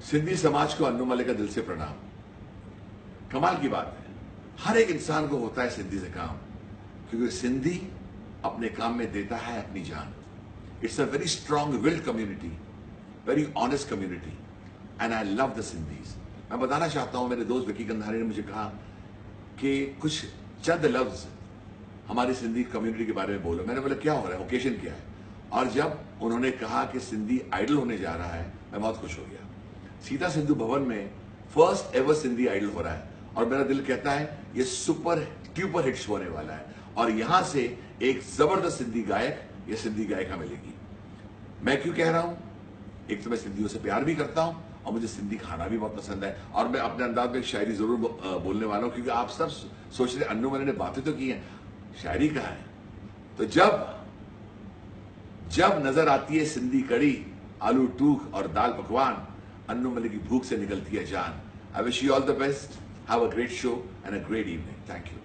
सिंधी समाज को अन्नू मलिक का दिल से प्रणाम। कमाल की बात है, हर एक इंसान को होता है सिंधी से काम, क्योंकि सिंधी अपने काम में देता है अपनी जान। It's a very strong willed community, very honest community, and I love the Sindhis. मैं बताना चाहता हूं, मेरे दोस्त विकी गंधारी ने मुझे कहा कि कुछ चंद लफ्ज हमारी सिंधी कम्युनिटी के बारे में बोलो। मैंने बोला क्या हो रहा है, ओकेजन क्या है? और जब उन्होंने कहा कि सिंधी आइडल होने जा रहा है, मैं बहुत खुश हो गया। सीता सिंधु भवन में फर्स्ट एवर सिंधी आइडल हो रहा है और मेरा दिल कहता है ये सुपर ट्यूपर हिट्स होने वाला है और यहां से एक जबरदस्त सिंधी गायक या सिंधी गायिका मिलेगी। मैं क्यों कह रहा हूं? एक तो मैं सिंधियों से प्यार भी करता हूं और मुझे सिंधी खाना भी बहुत पसंद है और मैं अपने अंदाज में शायरी जरूर बोलने वाला हूं, क्योंकि आप सब सोच रहे अन्नू मलिक ने बातें तो की हैं, शायरी कहा है। तो जब नजर आती है सिंधी कड़ी, आलू टूक और दाल पकवान, अन्नू मलिक की भूख से निकलती है जान। I wish you all the best, have a great show and a great evening. Thank you.